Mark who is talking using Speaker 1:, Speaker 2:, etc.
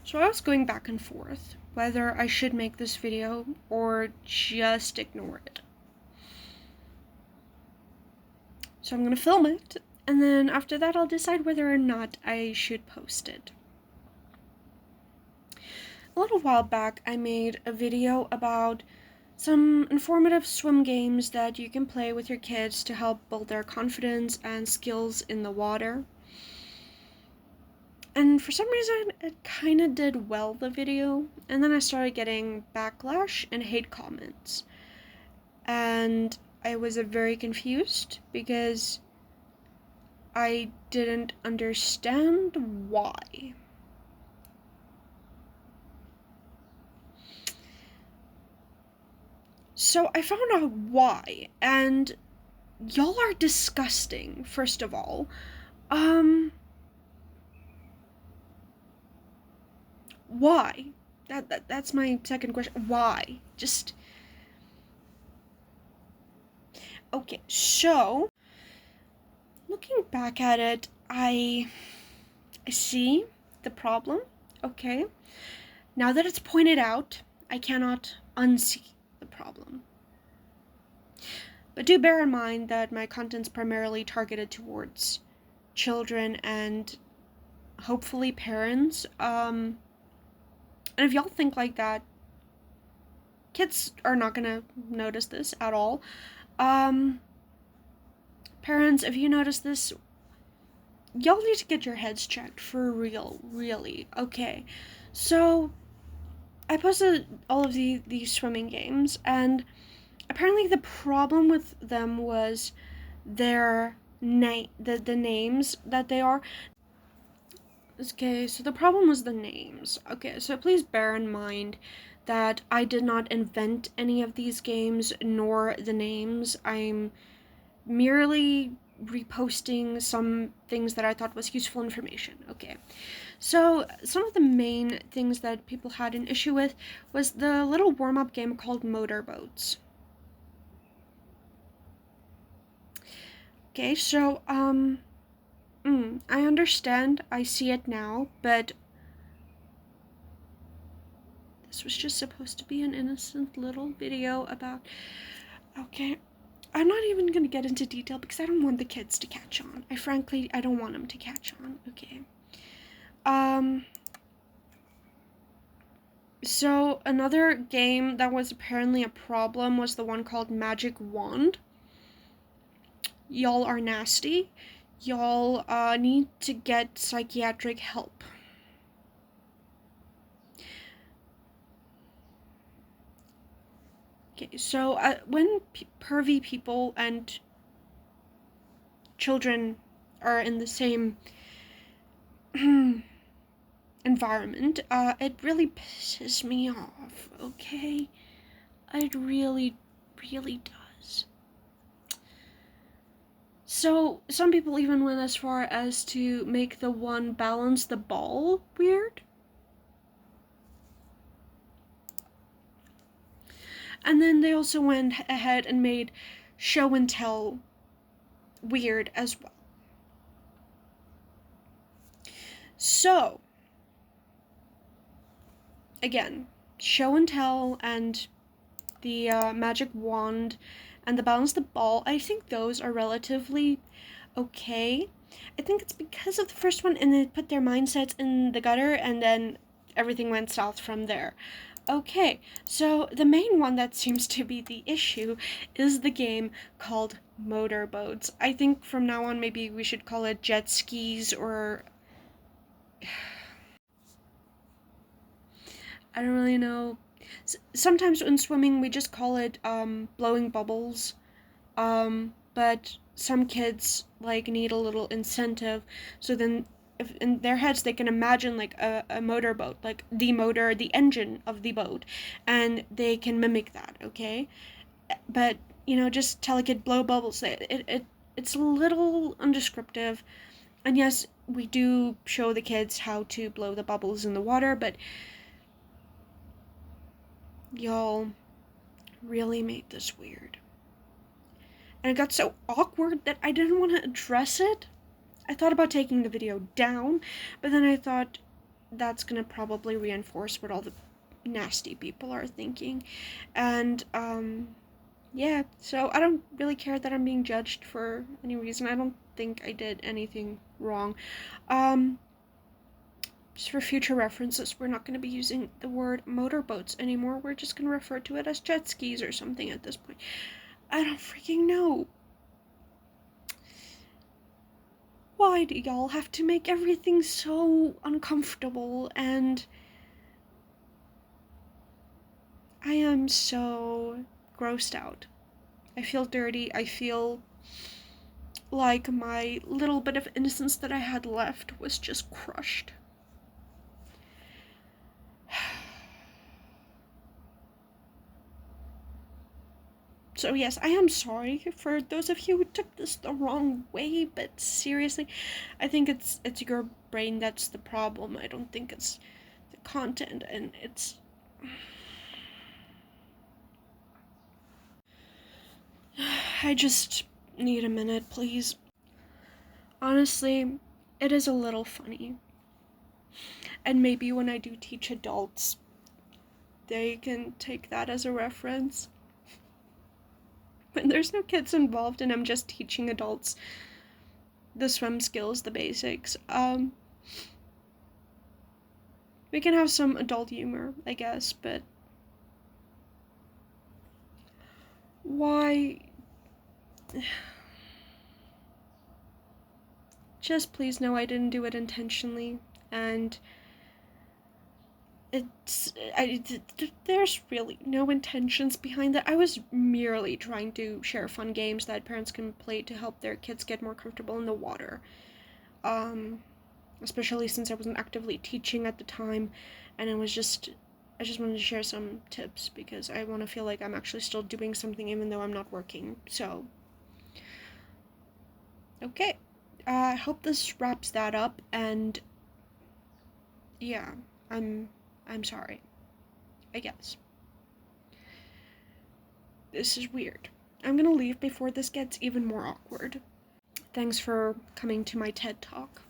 Speaker 1: So I was going back and forth whether I should make this video or just ignore it. So I'm going to film it, and then after that I'll decide whether or not I should post it. A little while back I made a video about some informative swim games that you can play with your kids to help build their confidence and skills in the water. And for some reason, it kind of did well, the video, and then I started getting backlash and hate comments. And I was very confused because I didn't understand why. So I found out why, and y'all are disgusting, first of all. Why? That's my second question. Why? Just... Okay, so looking back at it, I see the problem. Okay. Now that it's pointed out, I cannot unsee the problem. But do bear in mind that my content's primarily targeted towards children and hopefully parents. And if y'all think like that, kids are not gonna notice this at all. Parents, if you notice this, y'all need to get your heads checked for real, really. Okay, so I posted all of these swimming games, and apparently the problem with them was their the names that they are. Okay, so the problem was the names. Okay, so please bear in mind that I did not invent any of these games, nor the names. I'm merely reposting some things that I thought was useful information. Okay, so some of the main things that people had an issue with was the little warm-up game called Motorboats. Okay, so I understand, I see it now, but this was just supposed to be an innocent little video about... Okay, I'm not even gonna get into detail because I don't want the kids to catch on. I don't want them to catch on, okay? So another game that was apparently a problem was the one called Magic Wand. Y'all are nasty. Y'all need to get psychiatric help. Okay, so when pervy people and children are in the same environment, it really pisses me off, okay? It really, really does. So, some people even went as far as to make the one balance the ball weird. And then they also went ahead and made show and tell weird as well. So, again, show and tell and the magic wand and the balance the ball, I think those are relatively okay. I think it's because of the first one and they put their mindsets in the gutter and then everything went south from there. Okay, so the main one that seems to be the issue is the game called Motorboats. I think from now on maybe we should call it jet skis or... I don't really know. Sometimes in swimming we just call it blowing bubbles, but some kids like need a little incentive, so then if in their heads they can imagine like a motorboat, like the motor, the engine of the boat, and they can mimic that, okay? But you know, just tell a kid blow bubbles. It's a little undescriptive, and yes, we do show the kids how to blow the bubbles in the water, but y'all really made this weird. And it got so awkward that I didn't want to address it. I thought about taking the video down, but then I thought that's gonna probably reinforce what all the nasty people are thinking. And yeah, so I don't really care that I'm being judged for any reason. I don't think I did anything wrong. um just for future references, we're not going to be using the word motorboats anymore. We're just going to refer to it as jet skis or something at this point. I don't freaking know. Why do y'all have to make everything so uncomfortable? And I am so grossed out. I feel dirty. I feel like my little bit of innocence that I had left was just crushed. So yes, I am sorry for those of you who took this the wrong way, but seriously, I think it's your brain that's the problem. I don't think it's the content, and it's I just need a minute, please. Honestly, it is a little funny. And maybe when I do teach adults, they can take that as a reference. When there's no kids involved and I'm just teaching adults the swim skills, the basics, we can have some adult humor, I guess, but why? Just please know I didn't do it intentionally, and there's really no intentions behind that. I was merely trying to share fun games that parents can play to help their kids get more comfortable in the water. Especially since I wasn't actively teaching at the time, and I just wanted to share some tips because I want to feel like I'm actually still doing something even though I'm not working. So, okay. I hope this wraps that up, and yeah, I'm sorry. I guess. This is weird. I'm gonna leave before this gets even more awkward. Thanks for coming to my TED Talk.